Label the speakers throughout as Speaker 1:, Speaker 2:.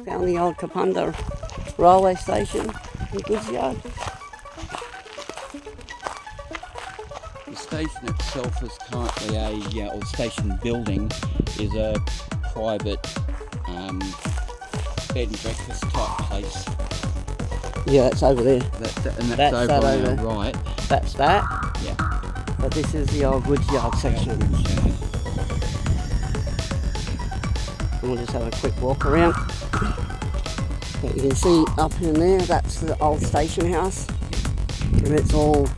Speaker 1: Found the old Kapunda railway station in goods yard.
Speaker 2: The station itself is currently or the station building is a private bed and breakfast type place.
Speaker 1: Yeah, that's over there.
Speaker 2: And that's over on our right.
Speaker 1: That's that.
Speaker 2: Yeah.
Speaker 1: But this is the old goods yard section. And we'll just have a quick walk around. But you can see up in there, that's the old station house. And it's all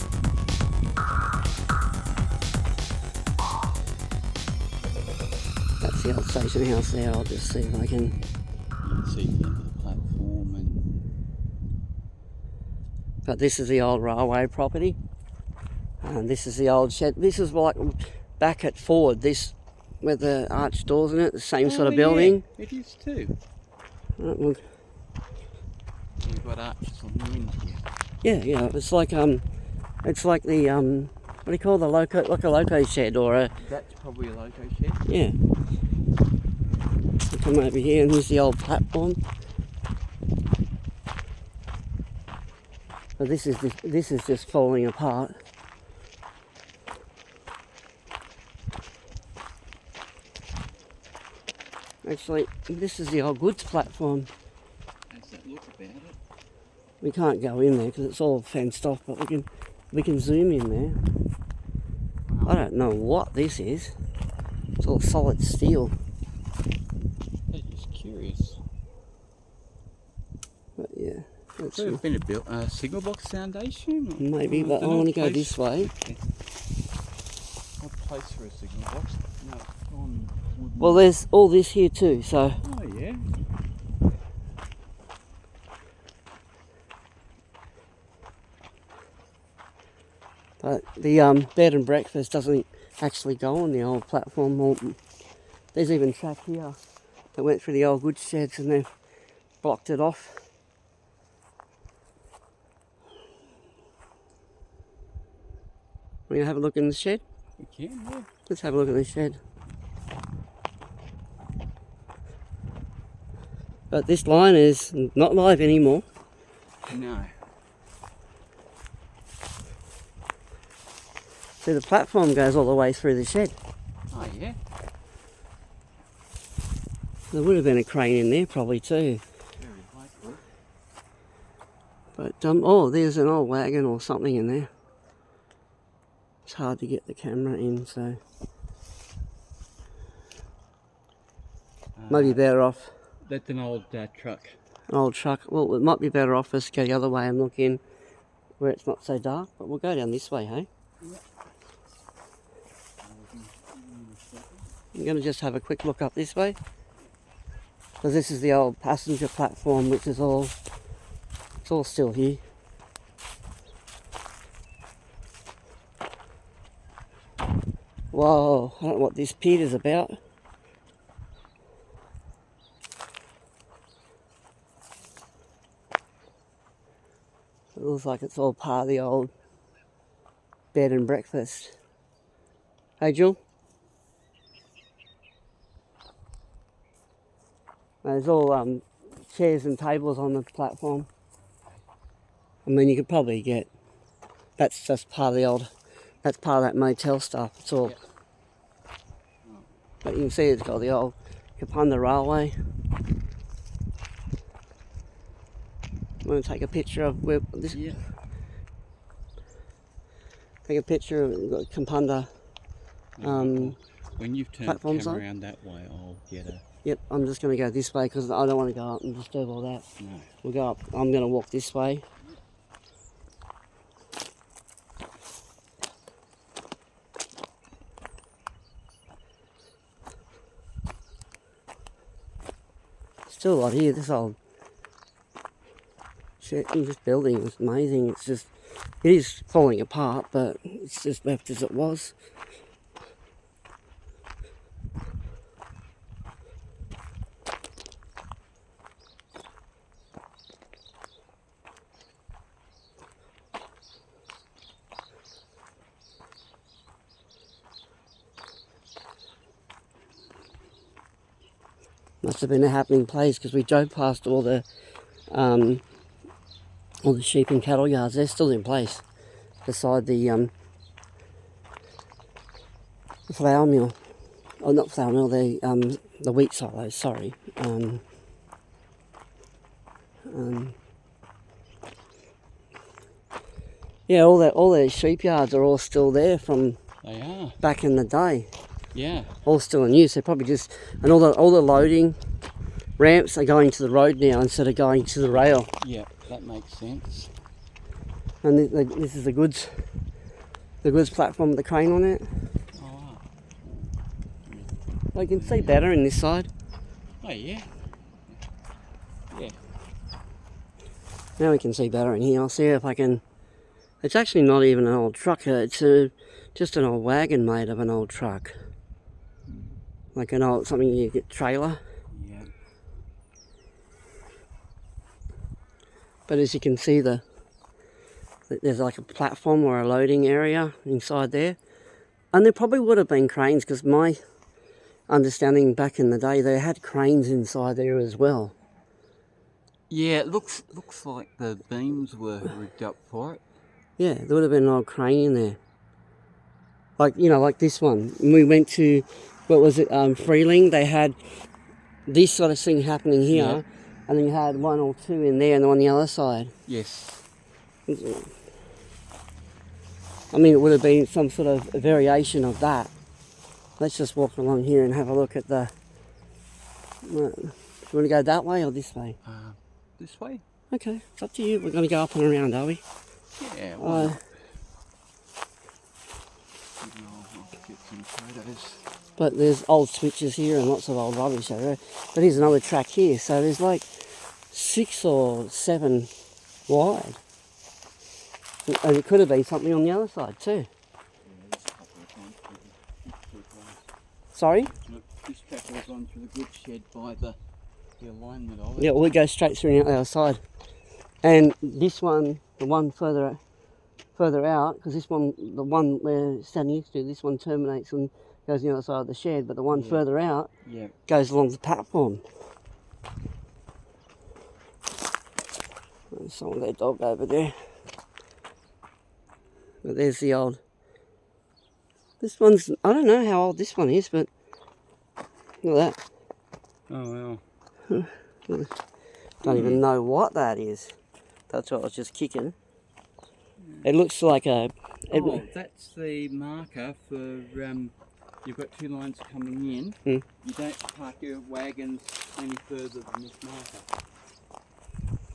Speaker 1: that's the old station house there. I'll just see if I can.
Speaker 2: You can see the end of the platform and.
Speaker 1: But this is the old railway property. And this is the old shed. This is like back at Ford, this with the arched doors in it, the same sort of building.
Speaker 2: Yeah, it is too.
Speaker 1: Right, well,
Speaker 2: you've got arches on the end here.
Speaker 1: Yeah, it's like the what do you call the loco, like a loco shed or a.
Speaker 2: That's probably a loco shed.
Speaker 1: Yeah. We'll come over here and here's the old platform. But this is just falling apart. Actually, this is the old goods platform.
Speaker 2: How's that look about it?
Speaker 1: We can't go in there because it's all fenced off, but we can zoom in there.
Speaker 2: Wow.
Speaker 1: I don't know what this is. It's all solid steel.
Speaker 2: I'm just curious.
Speaker 1: But yeah,
Speaker 2: Could have been a signal box foundation? Or?
Speaker 1: Maybe, but I want to go this way.
Speaker 2: Okay. What place for a signal box? No, it's on wooden.
Speaker 1: Well, there's all this here too, so.
Speaker 2: Oh yeah.
Speaker 1: But the bed and breakfast doesn't actually go on the old platform. There's even track here that went through the old goods sheds and they've blocked it off. We're going to have a look in the shed?
Speaker 2: We can, yeah.
Speaker 1: Let's have a look at the shed. But this line is not live anymore.
Speaker 2: No.
Speaker 1: See, the platform goes all the way through the shed.
Speaker 2: Oh yeah.
Speaker 1: There would have been a crane in there probably too.
Speaker 2: Very likely.
Speaker 1: But oh, there's an old wagon or something in there. It's hard to get the camera in, so maybe better off.
Speaker 2: That's an old truck.
Speaker 1: An old truck. Well, it might be better off us to go the other way and look in where it's not so dark. But we'll go down this way, hey?
Speaker 2: Yep.
Speaker 1: I'm going to just have a quick look up this way. Because this is the old passenger platform, which is all, it's all still here. Whoa, I don't know what this pit is about. It looks like it's all part of the old bed and breakfast. Hey, Jill? There's all chairs and tables on the platform. I mean, you could probably get, that's just part of the old, that's part of that motel stuff. It's all,
Speaker 2: Yep.
Speaker 1: But you can see it's got the old Kapunda railway. I'm going to take a picture of where this.
Speaker 2: Yeah.
Speaker 1: Take a picture of Kapunda.
Speaker 2: When you've turned the camera
Speaker 1: side.
Speaker 2: around that way, I'll get a.
Speaker 1: Yep, I'm just going to go this way because I don't want to go up and disturb all that.
Speaker 2: No.
Speaker 1: We'll go up. I'm going to walk this way. Still a lot here. This old shit, this building is amazing. It's just, it is falling apart, but it's just left as it was. Must have been a happening place because we drove past all the sheep and cattle yards. They're still in place beside the flour mill. Oh, not flour mill. The wheat silos. Sorry. Yeah, all the sheep yards are all still there from
Speaker 2: They are.
Speaker 1: back in the day.
Speaker 2: Yeah.
Speaker 1: All still in use. They're probably just, and all the loading ramps are going to the road now instead of going to the rail.
Speaker 2: Yeah, that makes sense.
Speaker 1: And this is the goods platform with the crane on it.
Speaker 2: Oh, wow.
Speaker 1: Well, you can see better in this side.
Speaker 2: Oh, yeah. Yeah.
Speaker 1: Now we can see better in here. I'll see if I can. It's actually not even an old truck. It's just an old wagon made of an old truck. Like an old, something you get trailer.
Speaker 2: Yeah.
Speaker 1: But as you can see, there's like a platform or a loading area inside there. And there probably would have been cranes, because my understanding back in the day, they had cranes inside there as well.
Speaker 2: Yeah, it looks like the beams were rigged up for it.
Speaker 1: Yeah, there would have been an old crane in there. Like, you know, like this one. When we went to, what was it, Freeling, they had this sort of thing happening here,
Speaker 2: Yeah.
Speaker 1: and then you had one or two in there and on the other side.
Speaker 2: Yes.
Speaker 1: I mean, it would have been some sort of variation of that. Let's just walk along here and have a look at the... Do you want to go that way or this way?
Speaker 2: This way?
Speaker 1: Okay, it's up to you. We're going to go up and around, are we?
Speaker 2: Yeah, why not? I'll get some photos.
Speaker 1: But there's old switches here and lots of old rubbish over. But here's another track here, so there's like 6 or 7 wide. And it could have been something on the other side too. Sorry?
Speaker 2: Look, this track goes on through the goods shed by the alignment of it.
Speaker 1: Yeah, well, we go straight through the other side. And this one, the one further out, because this one, the one we're standing next to, this one terminates and goes on the other side of the shed, but the one further out goes along the platform. There's someone got a dog over there. But there's the old... This one's... I don't know how old this one is, but... Look at that.
Speaker 2: Oh, wow.
Speaker 1: Don't even know what that is. That's what I was just kicking. It looks like a...
Speaker 2: Oh, that's the marker for... you've got 2 lines coming in. You don't park your wagons any further than this marker.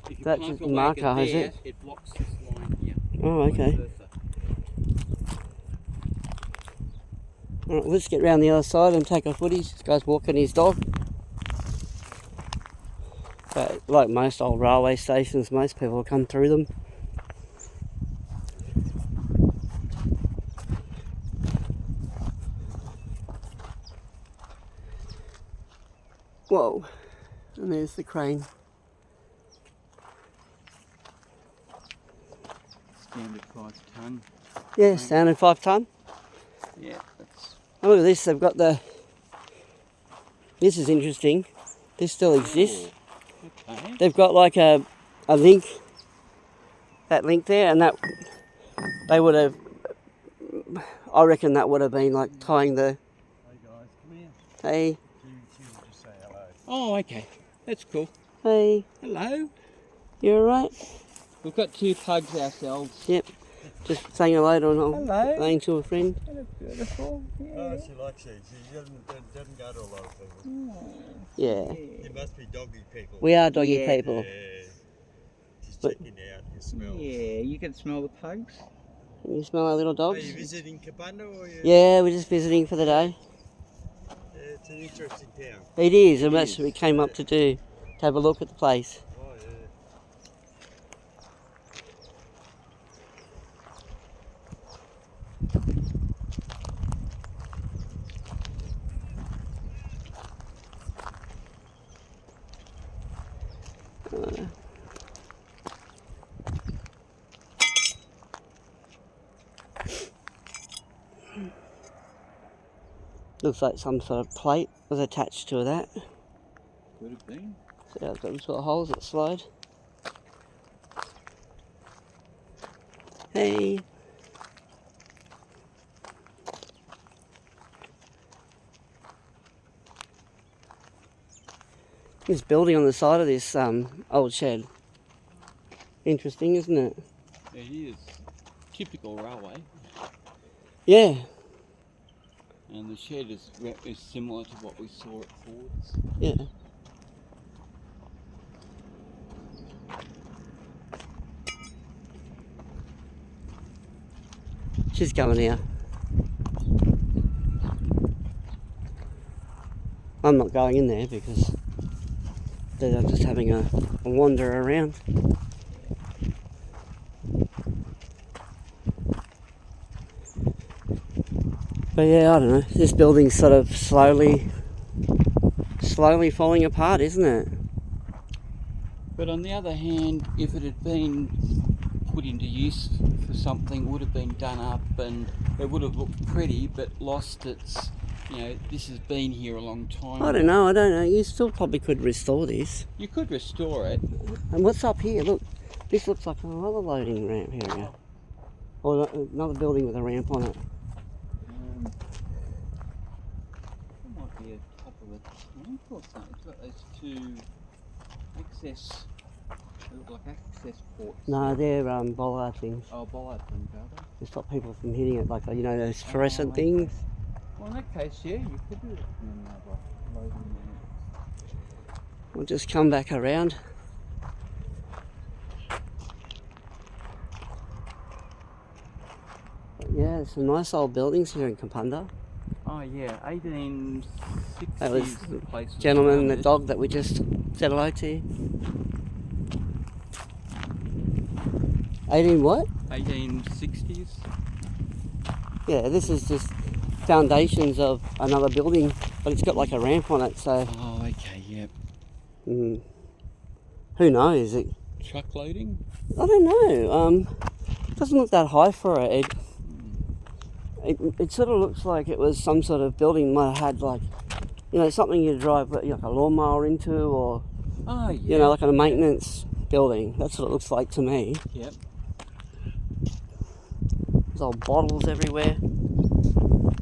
Speaker 2: If you
Speaker 1: That's
Speaker 2: park
Speaker 1: the
Speaker 2: a
Speaker 1: marker,
Speaker 2: wagon
Speaker 1: is
Speaker 2: there,
Speaker 1: it?
Speaker 2: It blocks this line here.
Speaker 1: Oh, okay. Alright, let's get round the other side and take a footage. This guy's walking his dog. But like most old railway stations, most people come through them. Whoa, and there's the crane.
Speaker 2: Standard 5 tonne.
Speaker 1: Yeah, standard 5 tonne.
Speaker 2: Yeah, that's...
Speaker 1: Oh, look at this, they've got the... This is interesting. This still exists.
Speaker 2: Okay.
Speaker 1: They've got like a link, that link there, and that they would have, I reckon that would have been like tying the...
Speaker 3: Hey guys, come here.
Speaker 1: Hey.
Speaker 3: She will just say hello.
Speaker 2: Oh, okay. That's cool.
Speaker 1: Hey.
Speaker 2: Hello.
Speaker 1: You alright?
Speaker 2: We've got 2 pugs ourselves.
Speaker 1: Yep. Just saying hello to
Speaker 2: Hello.
Speaker 1: saying to a friend.
Speaker 2: Hello, beautiful. Yeah.
Speaker 3: Oh, she likes you. She doesn't go to a lot of people.
Speaker 1: Yeah.
Speaker 3: You must be doggy people.
Speaker 1: We are doggy
Speaker 2: Yeah.
Speaker 1: people.
Speaker 3: Yeah. She's
Speaker 1: But-
Speaker 3: checking out your smells.
Speaker 2: Yeah, you can smell the pugs.
Speaker 1: Can you smell our little
Speaker 3: Are
Speaker 1: dogs?
Speaker 3: you visiting Kapunda or you?
Speaker 1: Yeah, we're just visiting for the day.
Speaker 3: Yeah, it's an interesting town.
Speaker 1: It is, and
Speaker 2: It
Speaker 1: that's
Speaker 2: is.
Speaker 1: what we came up to do. To have a look at the place.
Speaker 3: Oh yeah.
Speaker 1: Looks like some sort of plate was attached to that.
Speaker 2: Could have been.
Speaker 1: See how it's got them sort of holes that slide. Hey. This building on the side of this old shed. Interesting, isn't it?
Speaker 2: It is. Typical railway.
Speaker 1: Yeah.
Speaker 2: And the shed is similar to what we saw at Ford's.
Speaker 1: Yeah. She's coming here. I'm not going in there because they're just having a wander around. But yeah, I don't know. This building's sort of slowly falling apart, isn't it?
Speaker 2: But on the other hand, if it had been put into use for something, would have been done up and it would have looked pretty, but lost its, you know, this has been here a long time.
Speaker 1: I don't know. You still probably could restore this.
Speaker 2: You could restore it.
Speaker 1: And what's up here? Look, this looks like another loading ramp here. Or another building with a ramp on it.
Speaker 2: It might be a top of a tank or something. It's got those two access, they look like access ports.
Speaker 1: No, they're bollard things.
Speaker 2: Oh, bollard things, are they?
Speaker 1: To stop people from hitting it, like, you know, those fluorescent things.
Speaker 2: Well, in that case, yeah, you could do it in another loading unit.
Speaker 1: We'll just come back around. But yeah, there's some nice old buildings here in Kapunda.
Speaker 2: Oh yeah, 1860s.
Speaker 1: That was
Speaker 2: the place was
Speaker 1: gentleman and the
Speaker 2: founded.
Speaker 1: dog that we just said hello to. 18 what?
Speaker 2: 1860s.
Speaker 1: Yeah, this is just foundations of another building, but it's got like a ramp on it, so
Speaker 2: Oh, okay, yep.
Speaker 1: who knows?
Speaker 2: Truck loading?
Speaker 1: I don't know. It doesn't look that high for it. It sort of looks like it was some sort of building might have had, like, you know, something you drive like a lawnmower into, or
Speaker 2: Oh, yeah.
Speaker 1: you know, like a maintenance building. That's what it looks like to me.
Speaker 2: Yep.
Speaker 1: There's old bottles everywhere.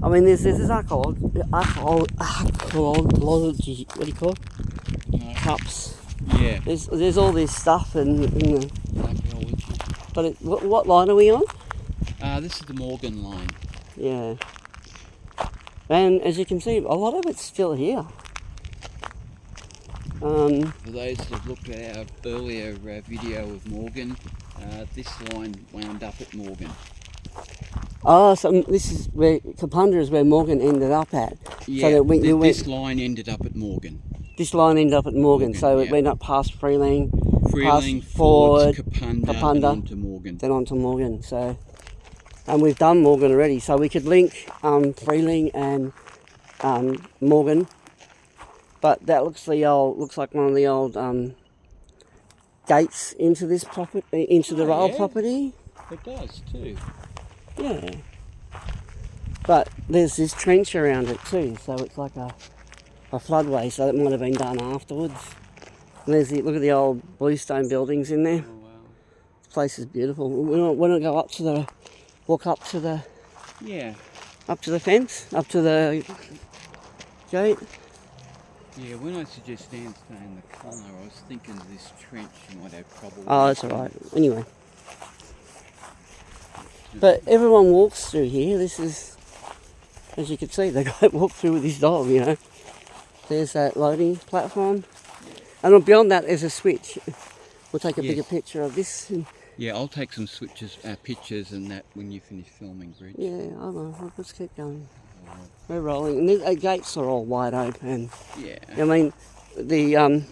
Speaker 1: I mean, there's alcohol, what do you call it? Cups.
Speaker 2: Yeah.
Speaker 1: There's all this stuff, and you know,
Speaker 2: Archaeology.
Speaker 1: but what line are we on?
Speaker 2: This is the Morgan line.
Speaker 1: Yeah. And as you can see, a lot of it's still here.
Speaker 2: For those that have looked at our earlier video of Morgan, this line wound up at Morgan.
Speaker 1: Oh, so this is where Kapunda is where Morgan ended up at.
Speaker 2: Yeah,
Speaker 1: so that
Speaker 2: this line ended up at Morgan.
Speaker 1: This line ended up at Morgan, so it
Speaker 2: yeah.
Speaker 1: went up past Freeling,
Speaker 2: Freeling,
Speaker 1: past Ford,
Speaker 2: Kapunda, and on to Morgan.
Speaker 1: then on to Morgan. So, and we've done Morgan already, so we could link Freeling and Morgan. But that looks like one of the old gates into this property, into the rail property.
Speaker 2: It does too.
Speaker 1: Yeah. But there's this trench around it too, so it's like a floodway, so that might have been done afterwards. And there's look at the old bluestone buildings in there.
Speaker 2: Oh wow.
Speaker 1: This place is beautiful. We want to go up to the, walk up to the,
Speaker 2: Yeah.
Speaker 1: up to the fence, up to the gate.
Speaker 2: Yeah, when I suggest stand in the corner, I was thinking this trench might have trouble.
Speaker 1: Oh, that's alright. Anyway. But everyone walks through here. This is, as you can see, the guy walked through with his dog, you know. There's that loading platform. And beyond that, there's a switch. We'll take a bigger picture of this.
Speaker 2: Yeah, I'll take some pictures and that when you finish filming, Bridge.
Speaker 1: Yeah, I don't know. Let's keep going. We're rolling. And the gates are all wide open.
Speaker 2: Yeah.
Speaker 1: I mean, the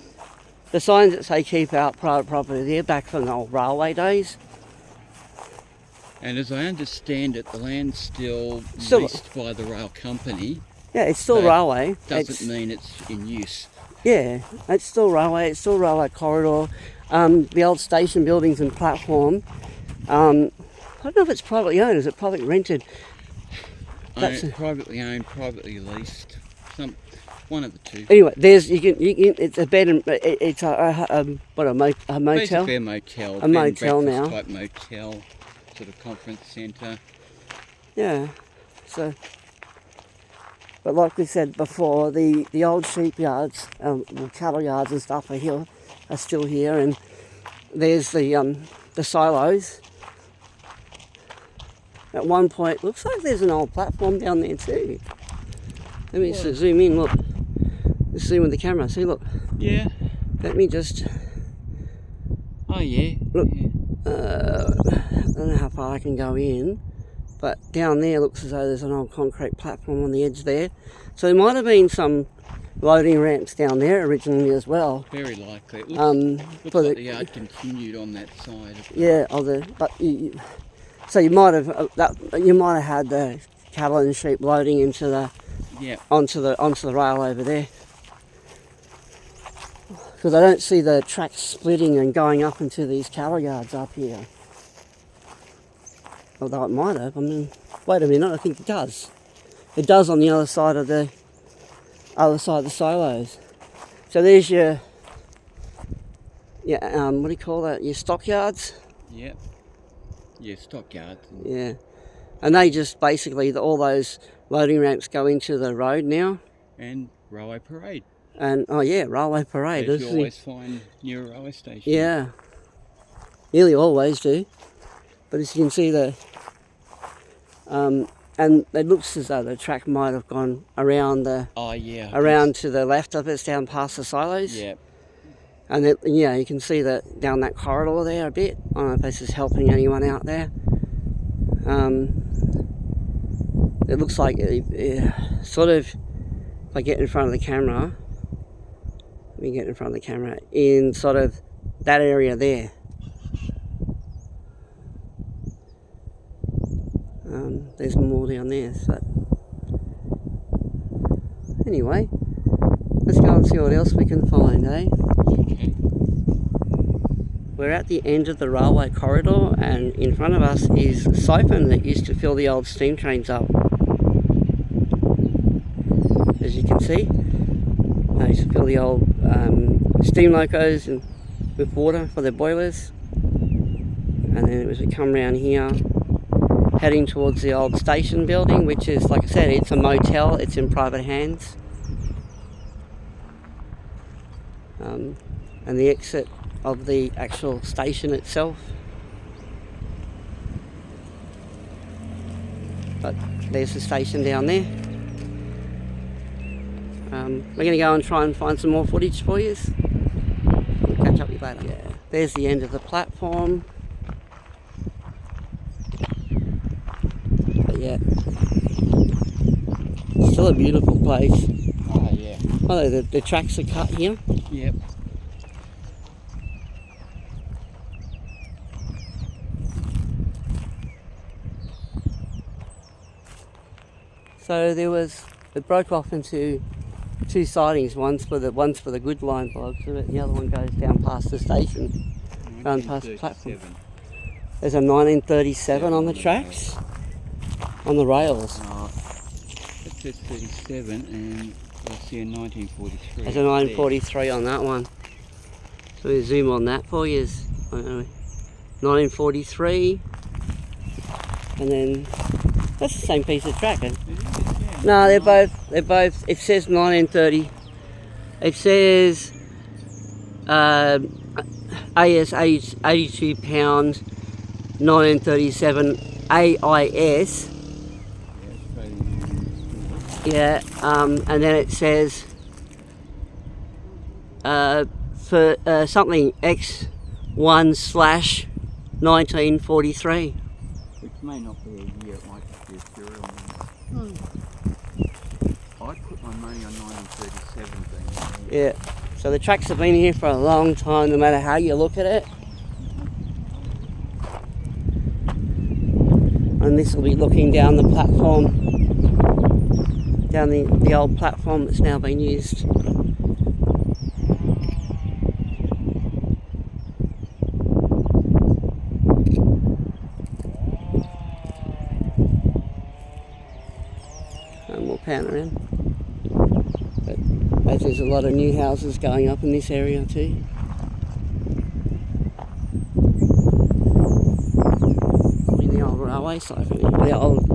Speaker 1: signs that say keep out private property, they're back from the old railway days.
Speaker 2: And as I understand it, the land's still leased by the rail company.
Speaker 1: Yeah, it's still railway.
Speaker 2: Doesn't mean it's in use.
Speaker 1: Yeah, it's still railway. It's still railway corridor. The old station buildings and platform. I don't know if it's privately owned. Is it privately rented?
Speaker 2: Privately owned, privately leased. one of the two.
Speaker 1: Anyway, there's you can it's a bed and it's a motel.
Speaker 2: Basically a motel.
Speaker 1: A motel now.
Speaker 2: Type motel, sort of conference centre.
Speaker 1: Yeah. So, but like we said before, the old sheep yards, cattle yards and stuff are still here, and there's the silos. At one point, looks like there's an old platform down there too. Let me just zoom in. Look. Just zoom with the camera. See, look.
Speaker 2: Yeah.
Speaker 1: Let me just.
Speaker 2: Oh yeah.
Speaker 1: Look.
Speaker 2: Yeah.
Speaker 1: I don't know how far I can go in, but down there looks as though there's an old concrete platform on the edge there. So there might have been some loading ramps down there originally as well.
Speaker 2: Very likely. It looks like the yard continued on that side.
Speaker 1: Yeah, so you might have had the cattle and sheep loading into the onto the rail over there. Because I don't see the tracks splitting and going up into these cattle yards up here. Although it might have. I mean, wait a minute, I think it does. It does on the other side of the silos. So there's your what do you call that? Your stockyards.
Speaker 2: Yep. Yeah, stockyards.
Speaker 1: Yeah, and they just basically all those loading ramps go into the road now.
Speaker 2: And railway parade.
Speaker 1: And railway parade.
Speaker 2: As you always find near a railway station.
Speaker 1: Yeah, nearly always do. But as you can see, and it looks as though the track might have gone around around to the left of us, down past the silos.
Speaker 2: Yeah.
Speaker 1: And you can see that down that corridor there a bit. I don't know if this is helping anyone out there. It looks like sort of. If I get in front of the camera. Let me get in front of the camera in sort of that area there. There's more down there. So anyway, let's go and see what else we can find, eh?
Speaker 2: Okay.
Speaker 1: We're at the end of the railway corridor, and in front of us is a siphon that used to fill the old steam trains up. As you can see, they used to fill the old steam locos with water for their boilers, and then it was to come around here heading towards the old station building, which is, like I said, it's a motel, it's in private hands, and the exit of the actual station itself. But there's the station down there. We're going to go and try and find some more footage for you. We'll catch up with you later. Yeah, there's the end of the platform. But yeah, still a beautiful place.
Speaker 2: Oh yeah.
Speaker 1: Oh, the tracks are cut here.
Speaker 2: Yep.
Speaker 1: So it broke off into two sidings. One's for the good line blocks, and the other one goes down past the station, down past the platform. There's a 1937 on the tracks, on the rails.
Speaker 2: It says 37, and I see a 1943.
Speaker 1: There's a 1943 on that one. So we zoom on that for you. 1943, and then that's the same piece of track. No, they're both. It says 1930. It says AS 82 pound 1937 AIS. Yeah, and then it says for something X1/1943.
Speaker 2: Which may not be a year, it might just be a serial number. I'd put my money on 1937 being.
Speaker 1: Yeah, so the tracks have been here for a long time, no matter how you look at it. And this will be looking down the platform, down the old platform that's now been used. And we'll pan around. But as there's a lot of new houses going up in this area too. In the old railway siphon, the old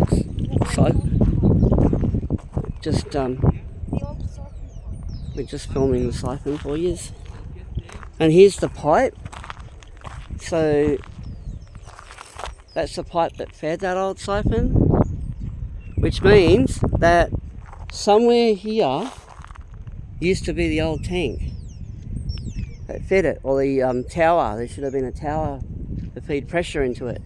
Speaker 1: siphon. Just we're just filming the siphon for you. And here's the pipe. So that's the pipe that fed that old siphon, which means that somewhere here used to be the old tank that fed it, or the tower. There should have been a tower to feed pressure into it,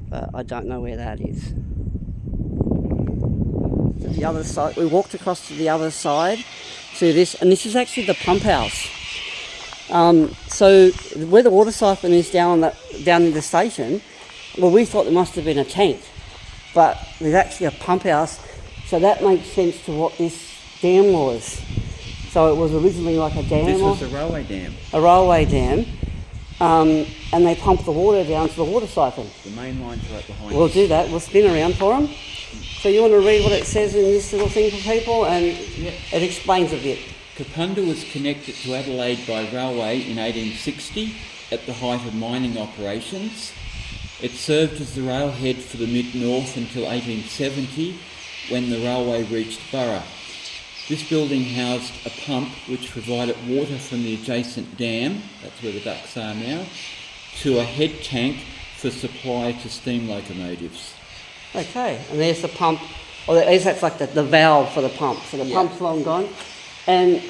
Speaker 1: but I don't know where that is. The other side, we walked across to the other side to this, and this is actually the pump house. So where the water siphon is down in the station, well, we thought there must have been a tank, but there's actually a pump house, so that makes sense to what this dam was. So it was originally like a dam.
Speaker 2: This was a railway dam.
Speaker 1: A railway dam, and they pumped the water down to the water siphon.
Speaker 2: The main line's right behind
Speaker 1: We'll
Speaker 2: us.
Speaker 1: do that. We'll spin around for them. So you want to read what it says in this little thing for people, and it explains a bit.
Speaker 2: Kapunda was connected to Adelaide by railway in 1860 at the height of mining operations. It served as the railhead for the mid-north until 1870, when the railway reached Burra. This building housed a pump which provided water from the adjacent dam, that's where the ducks are now, to a head tank for supply to steam locomotives.
Speaker 1: Okay, and there's the pump, or that's like the valve for the pump. So the pump's long gone. And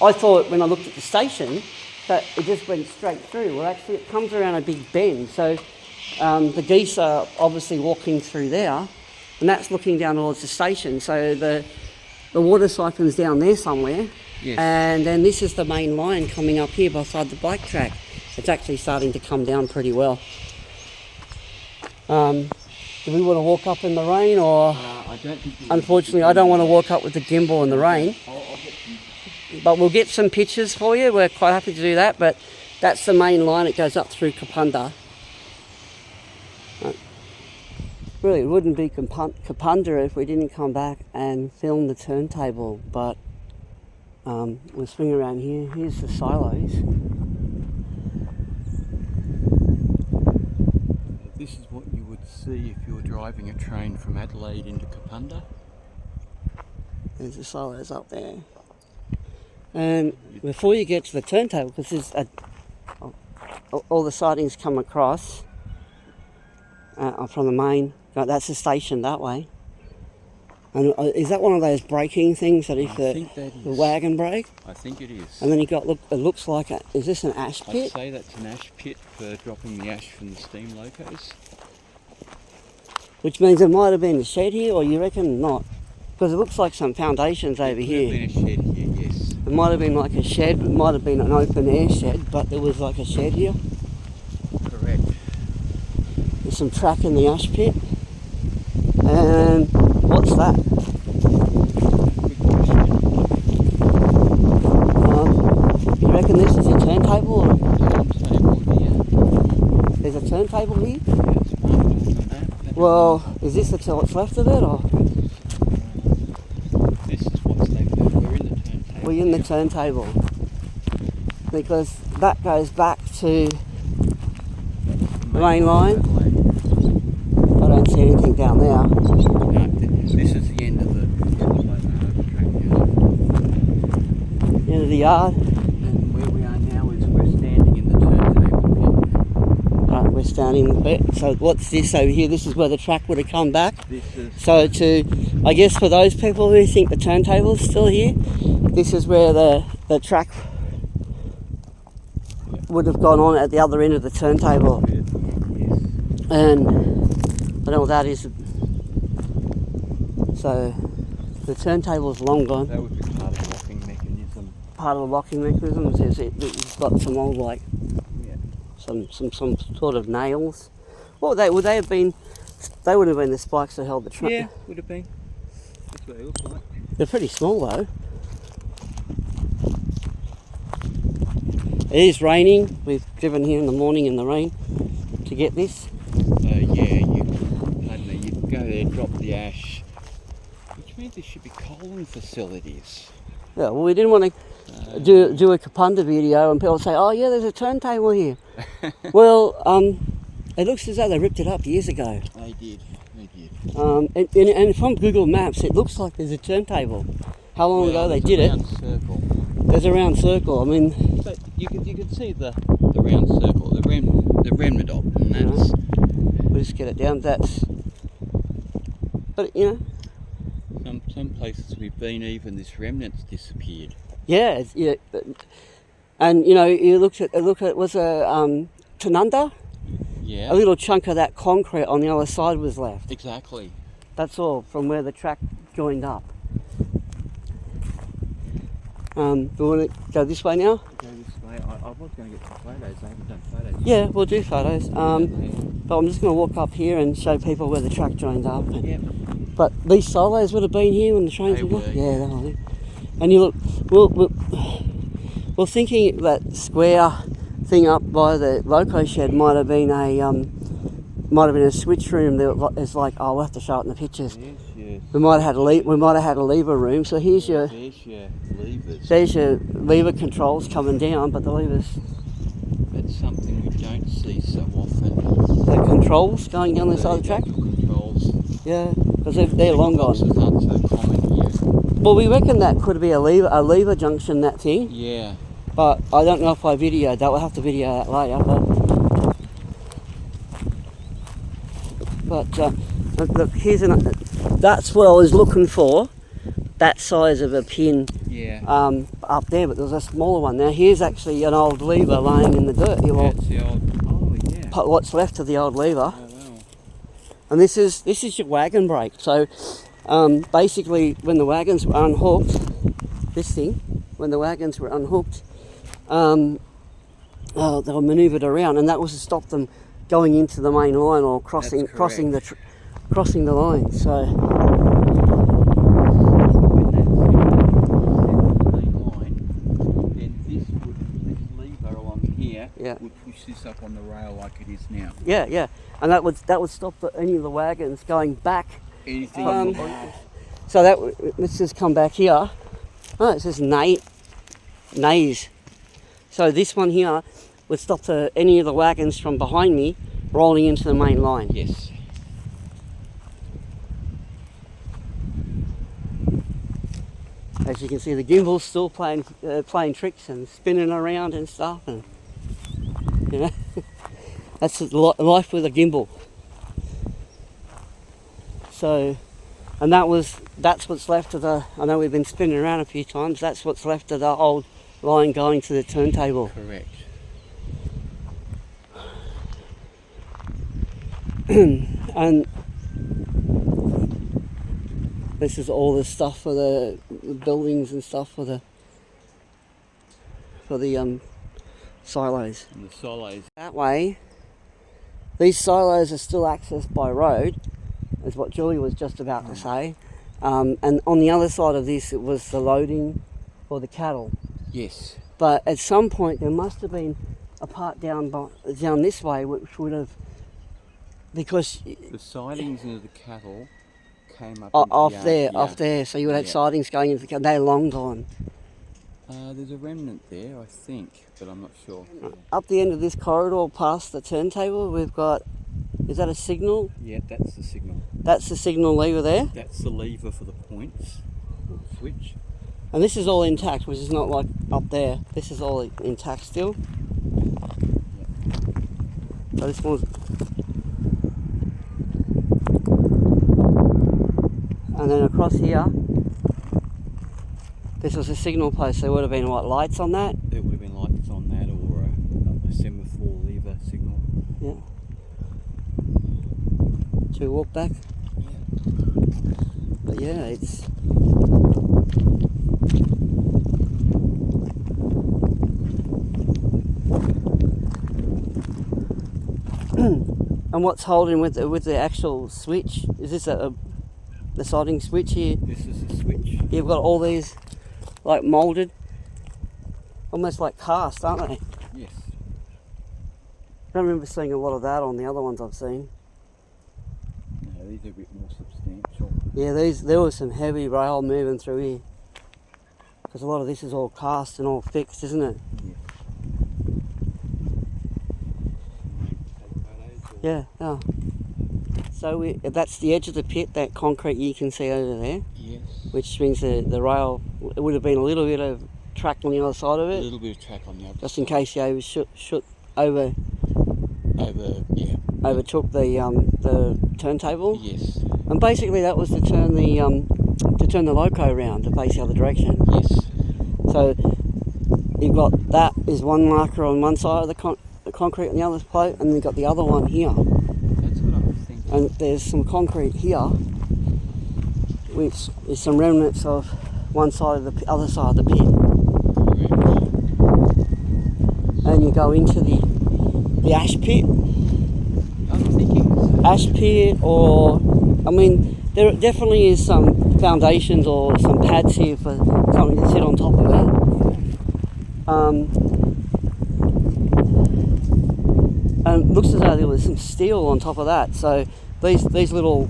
Speaker 1: I thought when I looked at the station that it just went straight through. Well, actually it comes around a big bend. So the geese are obviously walking through there, and that's looking down towards the station. So the water siphon's down there somewhere.
Speaker 2: Yes.
Speaker 1: And then this is the main line coming up here beside the bike track. It's actually starting to come down pretty well. Do we want to walk up in the rain, or?
Speaker 2: I don't think.
Speaker 1: Unfortunately, I don't want to walk up with the gimbal in the rain.
Speaker 2: I'll get some.
Speaker 1: But we'll get some pictures for you. We're quite happy to do that. But that's the main line. It goes up through Kapunda. Really, it wouldn't be Kapunda if we didn't come back and film the turntable. But we'll swing around here. Here's the silos.
Speaker 2: This is what you would see if you were driving a train from Adelaide into Kapunda.
Speaker 1: There's the silos up there. And before you get to the turntable, because there's all the sidings come across from the main, that's the station that way. And is that one of those braking things that if the wagon brake?
Speaker 2: I think it is.
Speaker 1: And then you got, look, it looks like, is this an ash pit?
Speaker 2: I'd say that's an ash pit for dropping the ash from the steam locos.
Speaker 1: Which means it might have been a shed here, or you reckon not? Because it looks like some foundations over here.
Speaker 2: It could have been a shed here, yes.
Speaker 1: It might have been like a shed, it might have been an open air shed, but there was like a shed here.
Speaker 2: Correct.
Speaker 1: There's some track in the ash pit. And what's that? You reckon this is a turntable? Or?
Speaker 2: Turntable here.
Speaker 1: There's a turntable here?
Speaker 2: It's marked on the map.
Speaker 1: Well, is this what's left of it, or?
Speaker 2: This is what's left of it. We're in the turntable.
Speaker 1: We're in the turntable. Because that goes back to the main line. I don't see anything down there.
Speaker 2: No, this is the end of the track now.
Speaker 1: End of the yard.
Speaker 2: And where we are now is we're standing in the turntable.
Speaker 1: Right, we're standing in the bit. So what's this over here? This is where the track would have come back.
Speaker 2: This is
Speaker 1: So I guess for those people who think the turntable is still here, this is where the track would have gone on at the other end of the turntable.
Speaker 2: yes.
Speaker 1: And I don't know what that is. So the turntable is long gone.
Speaker 2: That would be part of the locking mechanism.
Speaker 1: Part of the locking mechanism is it's got some old like some sort of nails. What would they have been? They would have been the spikes that held the truck.
Speaker 2: Yeah, would have been. That's what they look like.
Speaker 1: They're pretty small though. It is raining. We've driven here in the morning in the rain to get this.
Speaker 2: Yeah, you go there, drop the ash, which think there should be coaling facilities.
Speaker 1: Yeah, well, we didn't want to do a Kapunda video and people say, oh yeah, there's a turntable here. Well, it looks as though they ripped it up years ago.
Speaker 2: They did.
Speaker 1: And from Google Maps, it looks like there's a turntable. How long ago they did it?
Speaker 2: Circle.
Speaker 1: There's a round circle. I mean,
Speaker 2: But you can see the round circle, the remnant of it, and that's
Speaker 1: we'll just get it down. But you know,
Speaker 2: some places we've been, even this remnant's disappeared.
Speaker 1: yeah, and you know, you look at was a Tanunda.
Speaker 2: Yeah.
Speaker 1: A little chunk of that concrete on the other side was left.
Speaker 2: Exactly.
Speaker 1: That's all from where the track joined up. We want to go this way now?
Speaker 2: Go this way. I was going to get some photos. I haven't done photos.
Speaker 1: Yeah, we'll do photos. But I'm just going to walk up here and show people where the track joined up. And,
Speaker 2: Yep.
Speaker 1: But these silos would have been here when the trains
Speaker 2: They
Speaker 1: were.
Speaker 2: were.
Speaker 1: Yeah, they were. And you look, we're thinking that square thing up by the loco shed might have been a switch room. It's like, oh, we'll have to show it in the pictures.
Speaker 2: Yes.
Speaker 1: We might have had a lever room. So here's your
Speaker 2: Levers.
Speaker 1: there's your lever controls coming down, but the levers,
Speaker 2: That's something we don't see so often.
Speaker 1: the controls going down the side of the track.
Speaker 2: Controls.
Speaker 1: Yeah, because they're long gone.
Speaker 2: Boxes aren't so common here.
Speaker 1: Well, we reckon that could be a lever junction, that thing.
Speaker 2: Yeah.
Speaker 1: But I don't know if I videoed that. We'll have to video that later. But look, that's what I was looking for. That size of a pin.
Speaker 2: Yeah.
Speaker 1: Up there, but there's a smaller one. Now here's actually an old lever laying in the dirt.
Speaker 2: That's the old. Oh yeah.
Speaker 1: What's left of the old lever.
Speaker 2: Oh wow.
Speaker 1: And this is your wagon brake. So basically, when the wagons were unhooked, when the wagons were unhooked, they were manoeuvred around, and that was to stop them going into the main line or crossing the line. So
Speaker 2: When main line, then this lever along here would push this up on the rail like it is now.
Speaker 1: yeah, and that would stop any of the wagons going back.
Speaker 2: Anything.
Speaker 1: So let's just come back here. Oh, it says nays. So this one here would stop any of the wagons from behind me rolling into the main line.
Speaker 2: Yes.
Speaker 1: As you can see, the gimbal's still playing tricks and spinning around and stuff, and you know, that's life with a gimbal. So, and that's what's left of the. I know we've been spinning around a few times. That's what's left of the old line going to the turntable.
Speaker 2: Correct.
Speaker 1: And this is all the stuff for the buildings and stuff for the silos.
Speaker 2: And the silos.
Speaker 1: That way, these silos are still accessed by road, is what Julie was just about to say. And on the other side of this, it was the loading for the cattle.
Speaker 2: Yes.
Speaker 1: But at some point, there must have been a part down this way, which would have, because
Speaker 2: The sidings into the cattle came up
Speaker 1: off
Speaker 2: into
Speaker 1: there,
Speaker 2: the yard.
Speaker 1: off there. So you would have
Speaker 2: Yeah.
Speaker 1: sidings going into the cattle. They're long gone.
Speaker 2: There's a remnant there, I think, but I'm not sure.
Speaker 1: Up the end of this corridor, past the turntable, we've got. Is that a signal?
Speaker 2: Yeah, that's the signal.
Speaker 1: That's the signal lever there.
Speaker 2: That's the lever for the points. Switch.
Speaker 1: And this is all intact, which is not like up there. This is all intact still. So this one's. And then across here, this was a signal post. There would have been what, lights on that?
Speaker 2: There would have been lights on that, or a semaphore lever signal.
Speaker 1: Yeah. Should we walk back? But yeah, it's. And what's holding with the actual switch? Is this the siding switch here?
Speaker 2: This is the switch.
Speaker 1: You've got all these like moulded, almost like cast, aren't they?
Speaker 2: Yes.
Speaker 1: I don't remember seeing a lot of that on the other ones I've seen.
Speaker 2: No, these are a bit more substantial. Sure.
Speaker 1: Yeah, there was some heavy rail moving through here. Because a lot of this is all cast and all fixed, isn't it?
Speaker 2: Yeah.
Speaker 1: Yeah, yeah. So that's the edge of the pit, that concrete you can see over there.
Speaker 2: Yes.
Speaker 1: Which means the rail, it would have been a little bit of track on the other side of
Speaker 2: A
Speaker 1: it.
Speaker 2: little bit of track on the other
Speaker 1: Just
Speaker 2: side.
Speaker 1: in case you overtook the turntable.
Speaker 2: Yes.
Speaker 1: And basically that was to turn the loco around to face the other direction.
Speaker 2: Yes.
Speaker 1: So you've got that is one marker on one side of the concrete on the other plate, and you've got the other one here.
Speaker 2: That's what I was thinking.
Speaker 1: And there's some concrete here, which is some remnants of one side of the other side of the pit. And you go into the ash pit.
Speaker 2: I'm thinking
Speaker 1: Ash pit, or I mean, there definitely is some foundations or some pads here for something to sit on top of it. And it looks as though there was some steel on top of that. So these little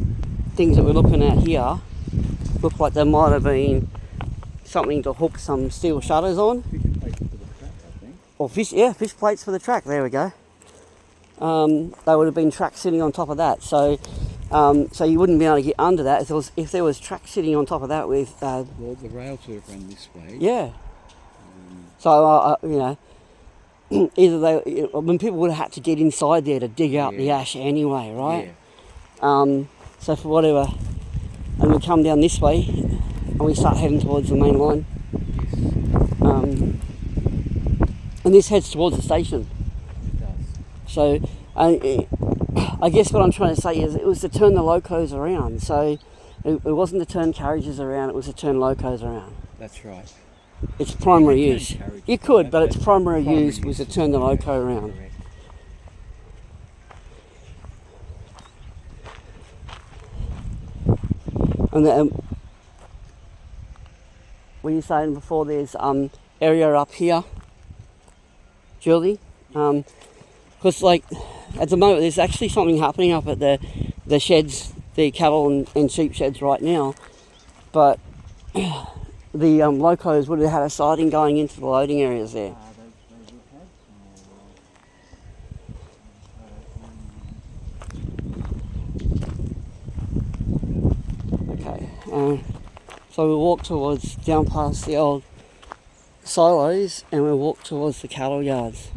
Speaker 1: things that we're looking at here look like there might have been something to hook some steel shutters on.
Speaker 2: fish plates for the track, I think.
Speaker 1: Or fish plates for the track. There we go. They would have been track sitting on top of that. So you wouldn't be able to get under that if there was track sitting on top of that with.
Speaker 2: Well, the rails would have run this way.
Speaker 1: Yeah. So either when people would have had to get inside there to dig out the ash anyway, right?
Speaker 2: Yeah.
Speaker 1: So for whatever, and we come down this way, and we start heading towards the main line.
Speaker 2: Yes.
Speaker 1: And this heads towards the station.
Speaker 2: It does.
Speaker 1: So I guess what I'm trying to say is it was to turn the locos around. So it wasn't to turn carriages around, it was to turn locos around.
Speaker 2: That's right.
Speaker 1: Its primary
Speaker 2: You could
Speaker 1: use.
Speaker 2: turn carriages
Speaker 1: You could,
Speaker 2: around,
Speaker 1: but its primary use was to
Speaker 2: is
Speaker 1: turn the loco around.
Speaker 2: correct.
Speaker 1: And were you saying before there's area up here, Julie? Because like at the moment there's actually something happening up at the sheds, the cattle and sheep sheds right now, but the locos would have had a siding going into the loading areas there. Okay, so we walk towards down past the old silos and we walk towards the cattle yards.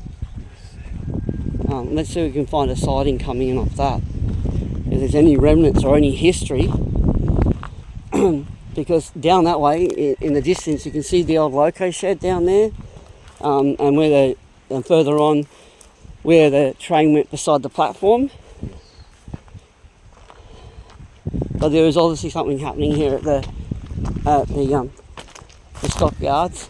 Speaker 1: Let's see if we can find a siding coming in off that. If there's any remnants or any history. Because down that way, in the distance, you can see the old loco shed down there. And further on, where the train went beside the platform. But there is obviously something happening here at the stockyards.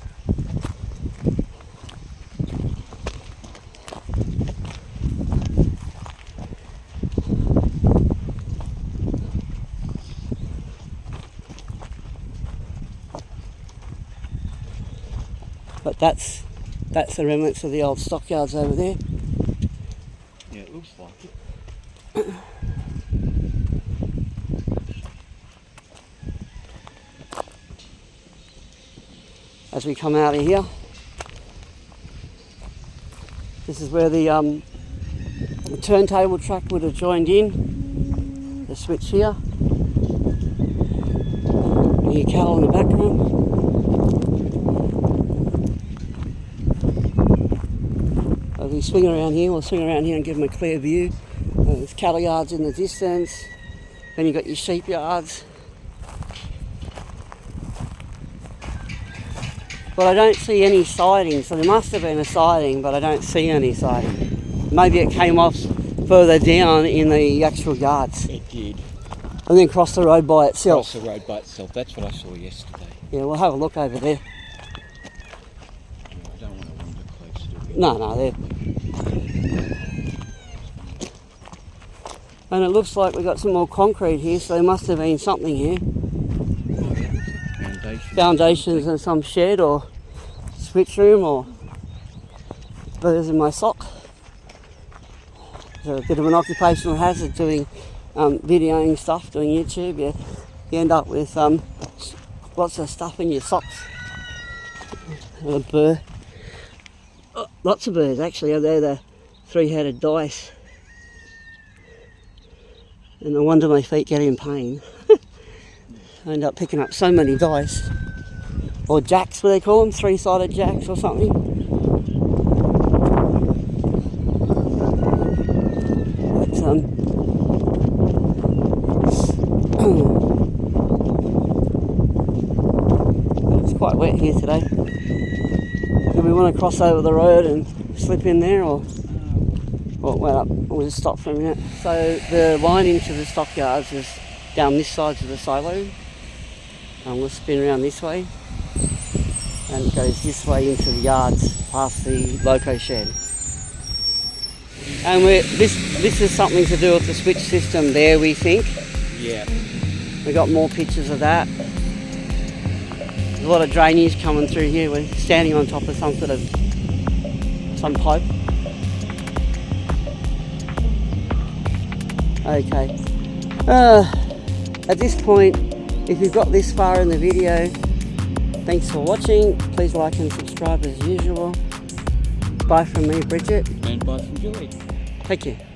Speaker 1: But that's the remnants of the old stockyards over there.
Speaker 2: Yeah, it looks like it.
Speaker 1: As we come out of here, this is where the turntable track would have joined in. The switch here. You hear cattle in the background. As we swing around here, we'll swing around here and give them a clear view. There's cattle yards in the distance. Then you've got your sheep yards. But I don't see any siding, so there must have been a siding, but I don't see any siding. Maybe it came off further down in the actual yards.
Speaker 2: It did.
Speaker 1: And then crossed the road by itself.
Speaker 2: Across the road by itself. That's what I saw yesterday.
Speaker 1: Yeah, we'll have a look over there.
Speaker 2: I don't want to wander close to it.
Speaker 1: No, there. And it looks like we've got some more concrete here, so there must have been something here. Foundations in some shed or switch room, or but there's in my sock. It's a bit of an occupational hazard doing videoing stuff, doing YouTube. Yeah, you end up with lots of stuff in your socks. A bird. Oh, lots of birds actually. They're the three-headed dice. And no wonder my feet get in pain. I end up picking up so many dice. Or jacks, what they call them, three-sided jacks or something. But, it's quite wet here today. Do we want to cross over the road and slip in there, or we'll just stop for a minute. So the line into the Stockyards is down this side to the silo. We'll spin around this way, and it goes this way into the yards past the loco shed. And this is something to do with the switch system there, we think.
Speaker 2: Yeah.
Speaker 1: We got more pictures of that. There's a lot of drainage coming through here. We're standing on top of some pipe. Okay. At this point, if you've got this far in the video, thanks for watching. Please like and subscribe as usual. Bye from me, Bridget.
Speaker 2: And bye from Julie.
Speaker 1: Take care.